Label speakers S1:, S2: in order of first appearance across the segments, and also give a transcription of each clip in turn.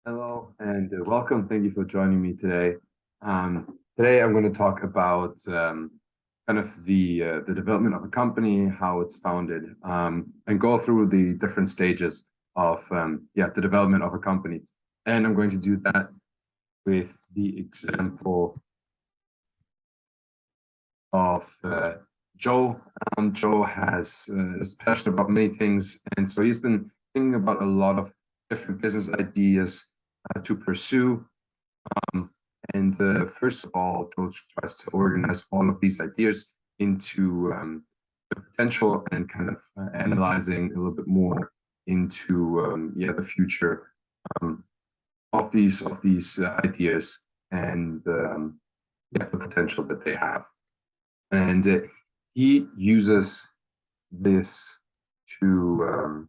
S1: Hello and welcome. Thank you for joining me today. Today I'm going to talk about kind of the development of a company, how it's founded, and go through the different stages of the development of a company. And I'm going to do that with the example of Joe. Joe is passionate about many things, and so he's been thinking about a lot of different business ideas to pursue. And first of all, Joe tries to organize all of these ideas into the potential and kind of analyzing a little bit more into the future um, of these ideas and the potential that they have. And he uses this to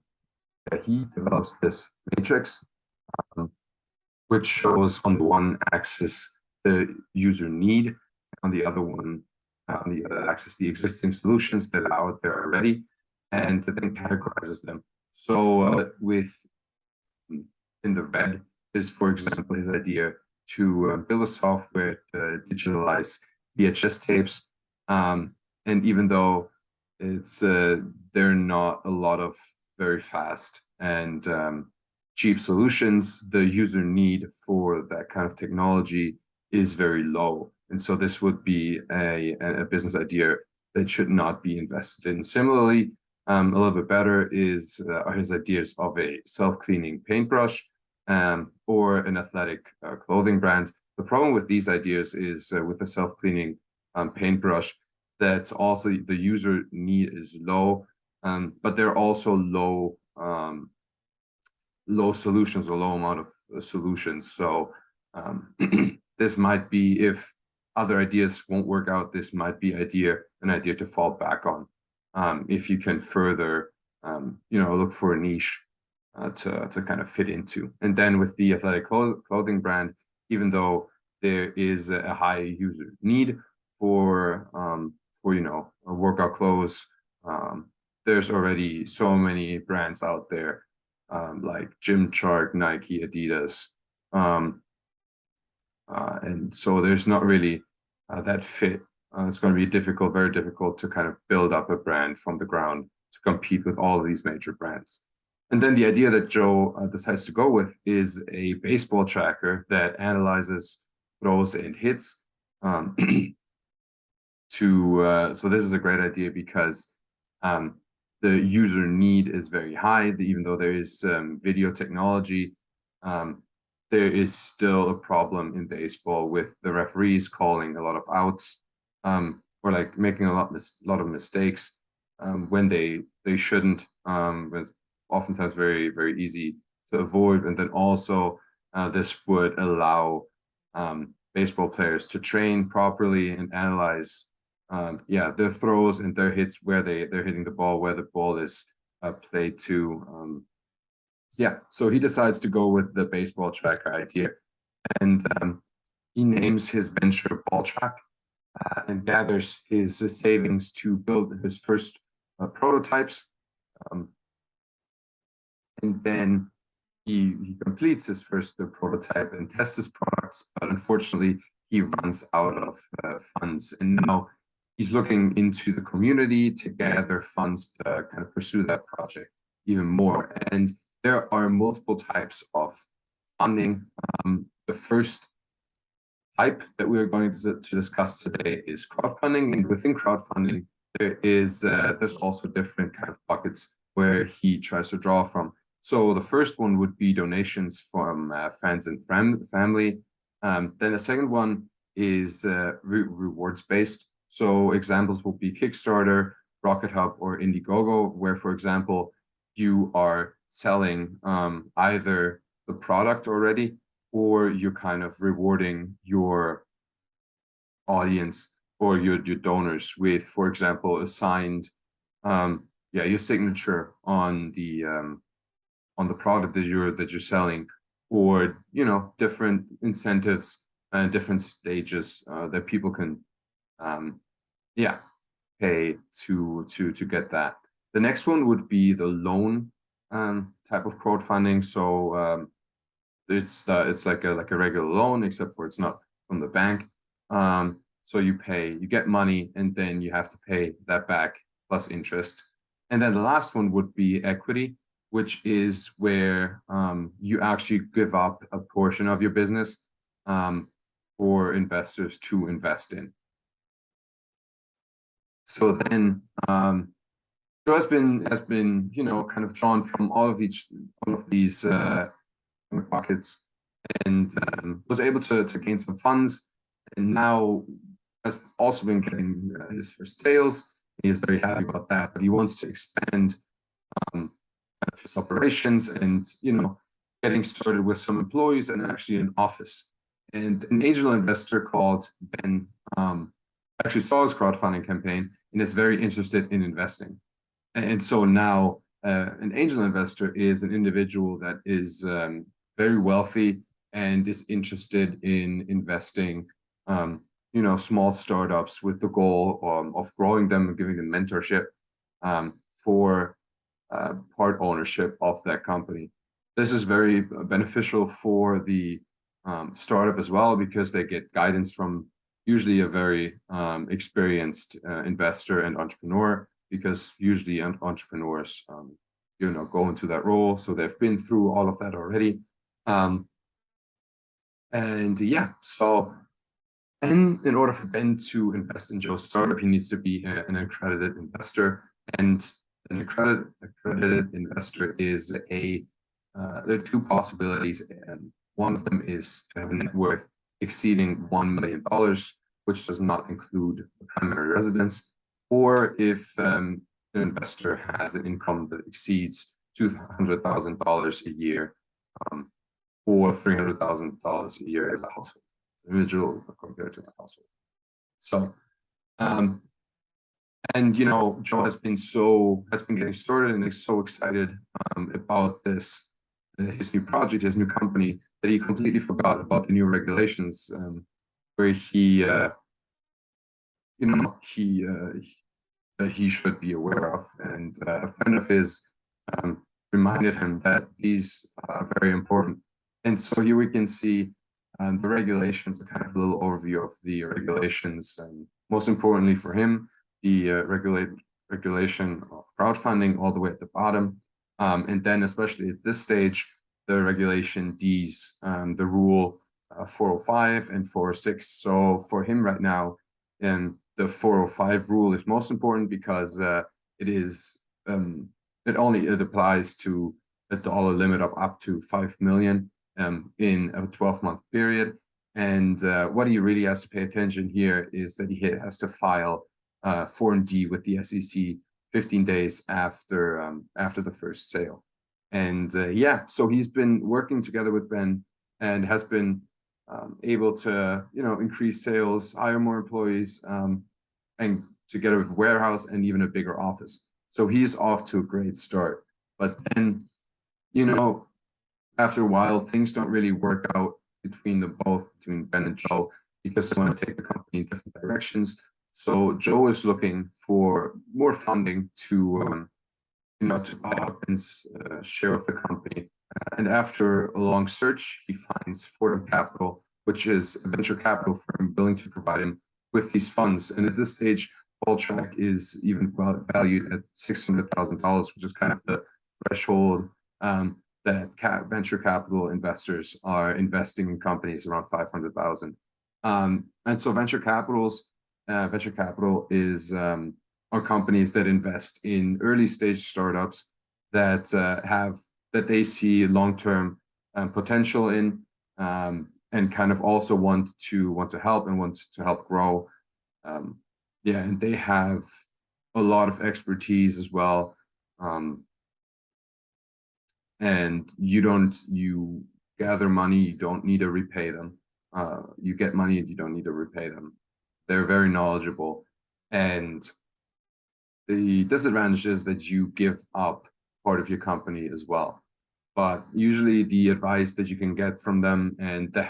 S1: he develops this matrix um, which shows on the one axis the user need, on the other axis the existing solutions that are out there already, and then categorizes them. So with in the red is, for example, his idea to build a software to digitalize VHS tapes. And even though it's there are not a lot of very fast and cheap solutions, the user need for that kind of technology is very low. And so this would be a business idea that should not be invested in. Similarly, a little bit better are his ideas of a self-cleaning paintbrush or an athletic clothing brand. The problem with these ideas is with the self-cleaning paintbrush, that also the user need is low, but they're also low solutions, a low amount of solutions. So this might be, if other ideas won't work out, this might be an idea to fall back on. If you can further, look for a niche to kind of fit into. And then with the athletic clothing brand, even though there is a high user need for workout clothes, there's already so many brands out there like Gymshark, Nike, Adidas, and so there's not really that fit. It's going to be very difficult to kind of build up a brand from the ground to compete with all of these major brands. And then the idea that Joe decides to go with is a baseball tracker that analyzes throws and hits. So this is a great idea because the user need is very high. Even though there is video technology, there is still a problem in baseball with the referees calling a lot of outs, or like making a lot of mistakes when they shouldn't. It's oftentimes very, very easy to avoid. And then also this would allow baseball players to train properly and analyze their throws and their hits, where they're hitting the ball, where the ball is played to. So he decides to go with the baseball tracker idea, and he names his venture Ball Track and gathers his savings to build his first prototypes. And then he completes his first prototype and tests his products, but unfortunately he runs out of funds, and now he's looking into the community to gather funds to kind of pursue that project even more. And there are multiple types of funding. The first type that we are going to discuss today is crowdfunding, and within crowdfunding there's also different kind of buckets where he tries to draw from. So the first one would be donations from friends and family. Then the second one is rewards based. So examples will be Kickstarter, Rocket Hub, or Indiegogo, where, for example, you are selling either the product already, or you're kind of rewarding your audience or your donors with, for example, a signed your signature on the product that you're selling, or different incentives and different stages that people can pay to get that. The next one would be the loan type of crowdfunding. So it's like a regular loan, except for it's not from the bank. So you get money, and then you have to pay that back plus interest. And then the last one would be equity, which is where you actually give up a portion of your business for investors to invest in. So then Joe has been kind of drawn from all of these pockets, and was able to gain some funds, and now has also been getting his first sales. He is very happy about that, but he wants to expand his operations, and getting started with some employees and actually an office. And an angel investor called Ben actually saw his crowdfunding campaign and is very interested in investing. And so now an angel investor is an individual that is very wealthy and is interested in investing, small startups with the goal of growing them and giving them mentorship for part ownership of that company. This is very beneficial for the startup as well, because they get guidance from usually a very experienced investor and entrepreneur, because usually entrepreneurs go into that role, so they've been through all of that already. And in order for Ben to invest in Joe's startup, he needs to be an accredited investor. And an accredited investor is there are two possibilities. And one of them is to have a net worth exceeding $1 million, which does not include the primary residence, or if the investor has an income that exceeds $200,000 a year, or $300,000 a year as a household individual compared to the household. So, Joe has been getting started and is so excited about this, his new project, his new company, that he completely forgot about the new regulations, where he should be aware of. And a friend of his reminded him that these are very important. And so here we can see the regulations, kind of a little overview of the regulations. And most importantly for him, the regulation of crowdfunding all the way at the bottom. And then especially at this stage, the regulation D's, the rule 405 and 406. So for him right now, the 405 rule is most important, because it applies to a dollar limit of up to 5 million in a 12-month period. And what he really has to pay attention here is that he has to file Form D with the SEC 15 days after the first sale. And so he's been working together with Ben and has been able to increase sales, hire more employees, and together with warehouse and even a bigger office. So he's off to a great start. But then, after a while, things don't really work out between Ben and Joe, because they want to take the company in different directions. So Joe is looking for more funding to buy up Ben's share of the company. And after a long search, he finds Fordham Capital, which is a venture capital firm willing to provide him with these funds. And at this stage, Track is even valued at $600,000, which is kind of the threshold that venture capital investors are investing in companies around 500,000. And so venture capital is are companies that invest in early stage startups that they see long-term potential in, and kind of also want to help and want to help grow. And they have a lot of expertise as well. And you gather money, you don't need to repay them. You get money and you don't need to repay them. They're very knowledgeable. And the disadvantage is that you give up part of your company as well. But usually the advice that you can get from them and the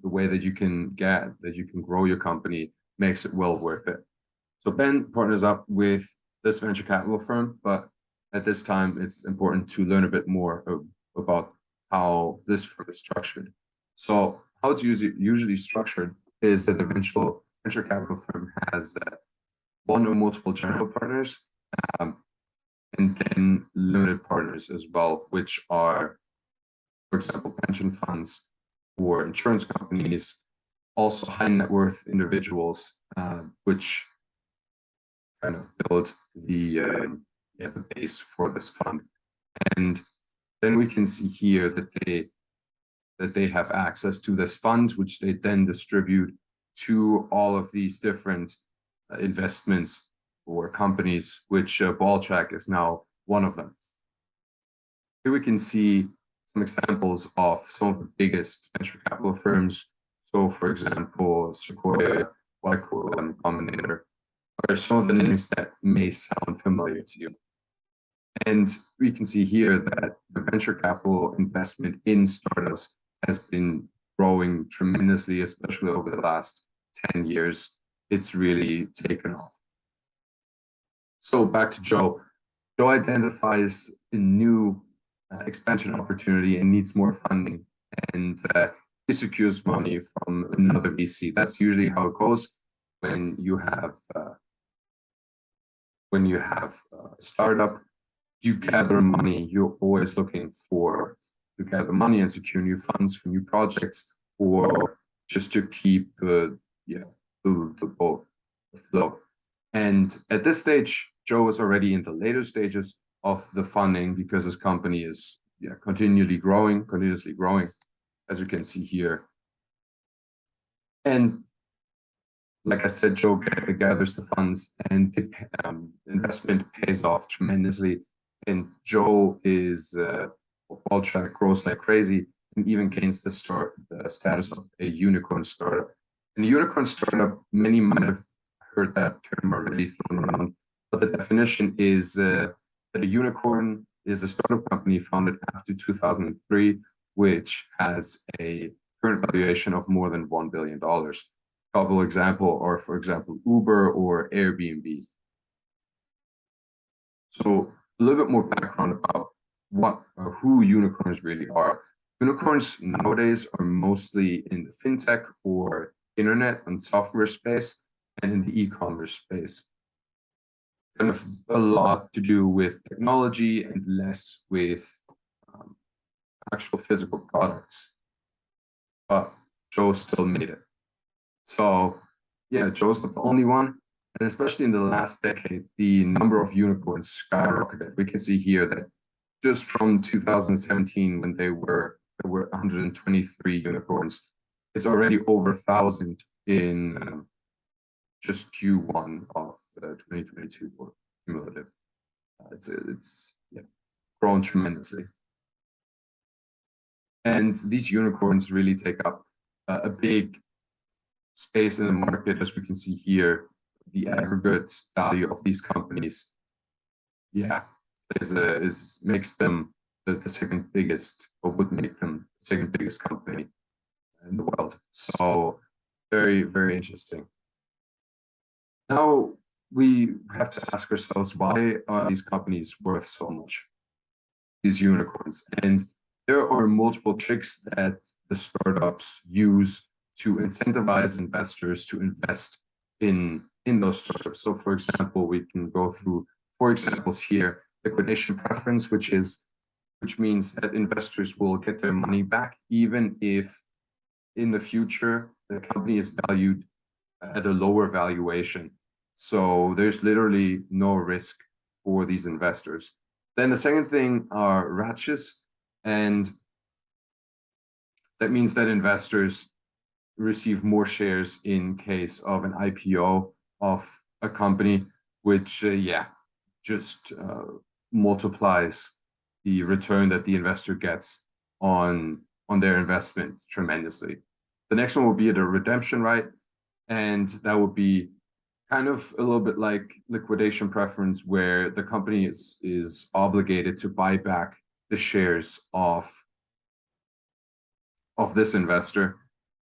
S1: way that you can grow your company makes it well worth it. So Ben partners up with this venture capital firm, but at this time it's important to learn a bit more about how this firm is structured. So how it's usually structured is that the venture capital firm has one or multiple general partners, and then limited partners as well, which are, for example, pension funds or insurance companies, also high net worth individuals, which kind of build the base for this fund. And then we can see here that they have access to this fund, which they then distribute to all of these different investments or companies, which Balltrack is now one of them. Here we can see some examples of some of the biggest venture capital firms. So, for example, Sequoia, Y Combinator, are some of the names that may sound familiar to you. And we can see here that the venture capital investment in startups has been growing tremendously, especially over the last 10 years. It's really taken off. So back to Joe. Joe identifies a new expansion opportunity and needs more funding, and he secures money from another VC. That's usually how it goes when you have a startup. You gather money. You're always looking to gather money and secure new funds for new projects, or just to keep the boat afloat. And at this stage, Joe is already in the later stages of the funding because his company is continuously growing, as you can see here. And like I said, Joe gathers the funds, and the investment pays off tremendously. And Joe is Balltrack grows like crazy, and even gains the status of a unicorn startup. And a unicorn startup, many might have heard that term already thrown around, but the definition is that a unicorn is a startup company founded after 2003, which has a current valuation of more than $1 billion. Couple example are, for example, Uber or Airbnb. So a little bit more background about what or who unicorns really are. Unicorns nowadays are mostly in the fintech or internet and software space, and in the e-commerce space. Kind of a lot to do with technology and less with actual physical products. But Joe still made it. So yeah, Joe's not the only one. And especially in the last decade, the number of unicorns skyrocketed. We can see here that just from 2017, when there were 123 unicorns, it's already over 1,000 in just Q1 of 2022 or cumulative. It's grown tremendously. And these unicorns really take up a big space in the market, as we can see here. The aggregate value of these companies, makes them the second biggest, or would make them the second biggest company in the world. So very, very interesting. Now we have to ask ourselves, why are these companies worth so much, these unicorns? And there are multiple tricks that the startups use to incentivize investors to invest in those startups. So for example, we can go through 4 examples here. Liquidation preference, which means that investors will get their money back even if in the future the company is valued at a lower valuation. So there's literally no risk for these investors. Then the second thing are ratchets, and that means that investors receive more shares in case of an IPO of a company, which just multiplies the return that the investor gets on their investment tremendously. The next one will be the redemption right, and that would be kind of a little bit like liquidation preference, where the company is obligated to buy back the shares of this investor,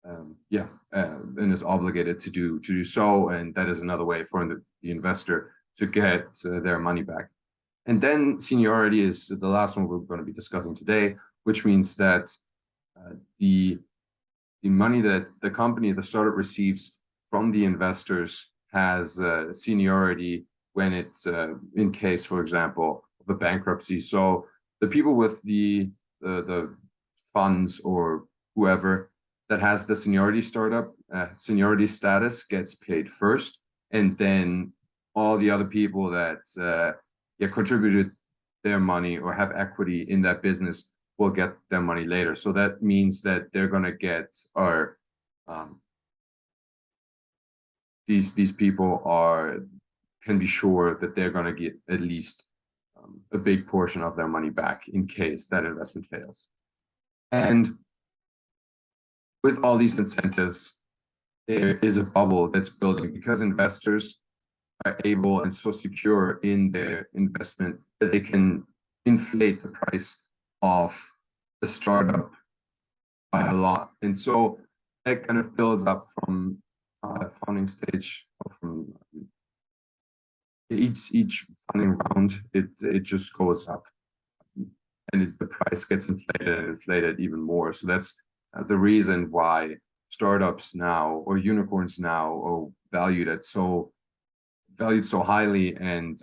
S1: and is obligated to do so, and that is another way for the investor to get their money back. And then seniority is the last one we're going to be discussing today, which means that the money that the startup receives from the investors has seniority when it's in case, for example, of a bankruptcy. So the people with the funds or whoever that has the seniority seniority status gets paid first, and then all the other people that contributed their money or have equity in that business will get their money later. So that means that they're going to get these people can be sure that they're going to get at least a big portion of their money back in case that investment fails. And with all these incentives, there is a bubble that's building because investors are able and so secure in their investment that they can inflate the price of the startup by a lot. And so that kind of builds up from funding stage, from each funding round, it just goes up, and the price gets inflated even more. So that's the reason why startups now or unicorns now are valued so highly and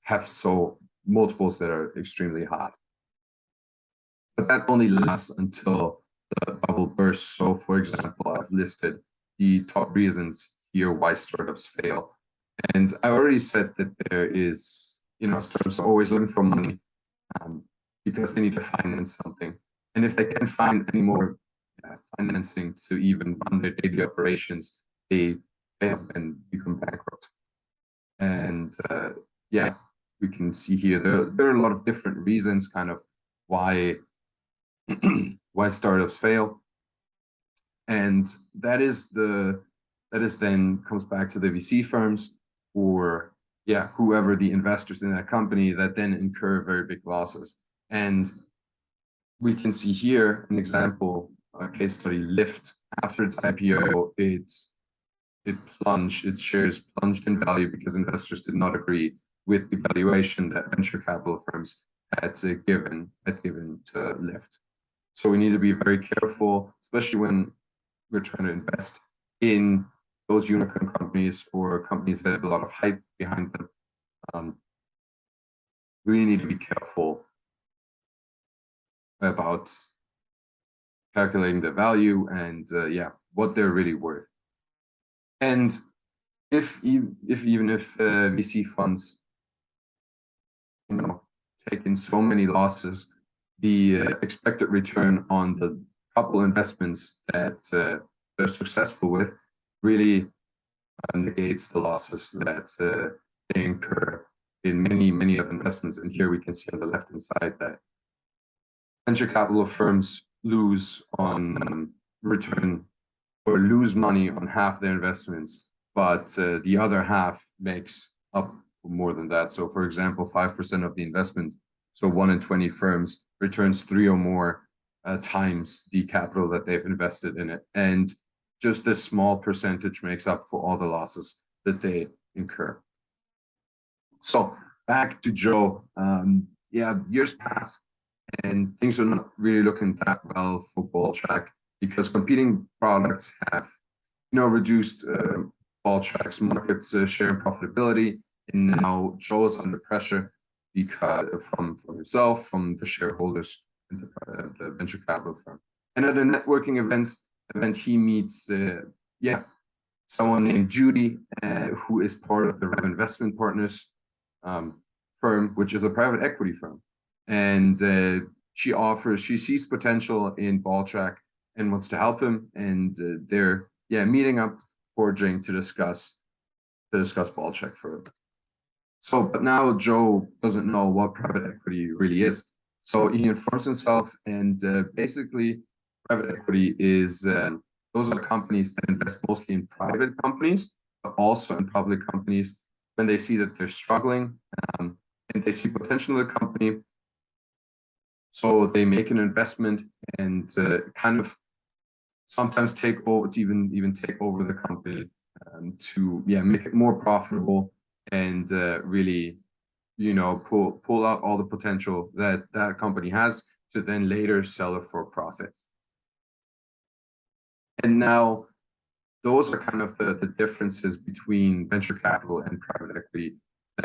S1: have so multiples that are extremely high. But that only lasts until the bubble bursts. So, for example, I've listed the top reasons here why startups fail. And I already said that there is, startups are always looking for money because they need to finance something. And if they can't find any more financing to even run their daily operations, they fail and become bankrupt. And we can see here there are a lot of different reasons kind of why startups fail. And that then comes back to the VC firms or whoever the investors in that company that then incur very big losses. And we can see here an example, a case study, Lyft. After its IPO, its shares plunged in value because investors did not agree with the valuation that venture capital firms had given to Lyft. So we need to be very careful, especially when we're trying to invest in those unicorn companies or companies that have a lot of hype behind them. We really need to be careful about calculating the value and what they're really worth. And if VC funds take in so many losses, the expected return on the couple investments that they're successful with really negates the losses that they incur in many other investments. And here we can see on the left-hand side that venture capital firms lose on return or lose money on half their investments, but the other half makes up for more than that. So for example, 5% of the investment, so 1 in 20 firms returns 3 or more times the capital that they've invested in it. And just this small percentage makes up for all the losses that they incur. So back to Joe. Years pass and things are not really looking that well for BallTrack because competing products have reduced BallTrack's market share and profitability. And now Joe's under pressure because from himself, from the shareholders, and the venture capital firm. And at a networking event, he meets someone named Judy, who is part of the Rev Investment Partners firm, which is a private equity firm. And she sees potential in BallTrack and wants to help him. And they're meeting up for a drink to discuss BallTrack further. So, but now Joe doesn't know what private equity really is. So he informs himself, and basically, private equity is those are companies that invest mostly in private companies, but also in public companies when they see that they're struggling and they see potential in the company. So they make an investment and kind of sometimes take over the company to make it more profitable and really pull out all the potential that company has to then later sell it for profit. And now those are kind of the differences between venture capital and private equity,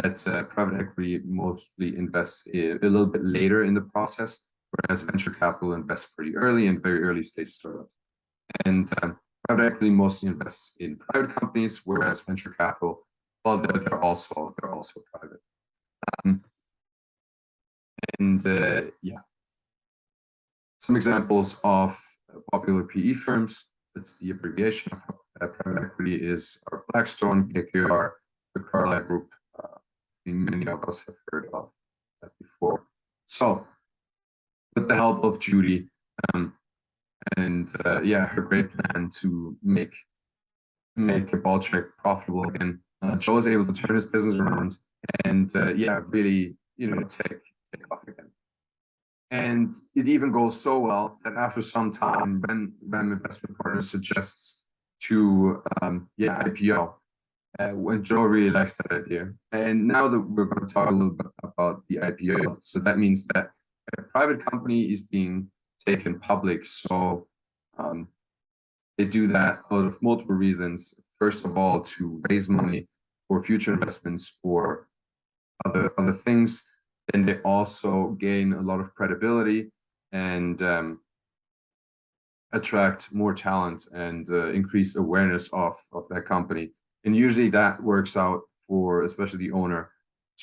S1: that private equity mostly invests a little bit later in the process, whereas venture capital invests pretty early in very early stage startups. And private equity mostly invests in private companies, whereas venture capital, well, they're also private. Yeah, some examples of popular PE firms. That's the abbreviation of private equity is our Blackstone, KKR, the Carlyle Group. Many of us have heard of that before. So, with the help of Judy, yeah, her great plan to make a ball check profitable again, Joe was able to turn his business around and yeah, really, take off again. And it even goes so well that after some time, when investment partners suggests to yeah, IPO, when Joe really likes that idea. And now that we're going to talk a little bit about the IPO, so that means that a private company is being taken public. So they do that out of multiple reasons. First of all, to raise money for future investments or other things. And they also gain a lot of credibility and attract more talent and increase awareness of that company. And usually that works out for especially the owner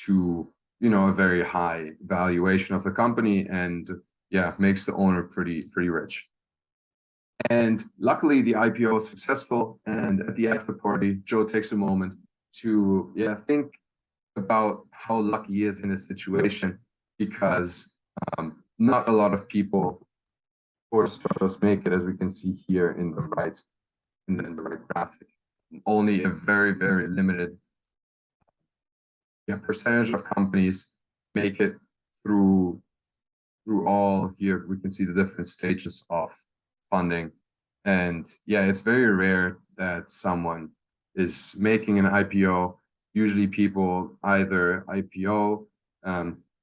S1: to, a very high valuation of the company, and yeah, makes the owner pretty rich. And luckily the IPO was successful, and at the after party, Joe takes a moment to think about how lucky he is in this situation, because not a lot of people or startups make it, as we can see here in the right graphic. Only a very limited percentage of companies make it through all. Here we can see the different stages of funding, and yeah, it's very rare that someone is making an IPO. Usually people either IPO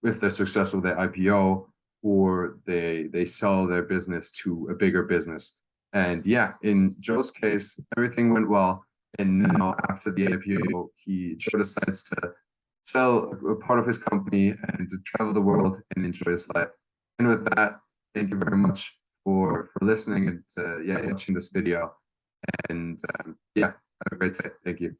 S1: with the success of their IPO, or they sell their business to a bigger business. And yeah, in Joe's case, everything went well. And now after the IPO, Joe decides to sell a part of his company and to travel the world and enjoy his life. And with that, thank you very much for listening and watching this video. And yeah, have a great day. Thank you.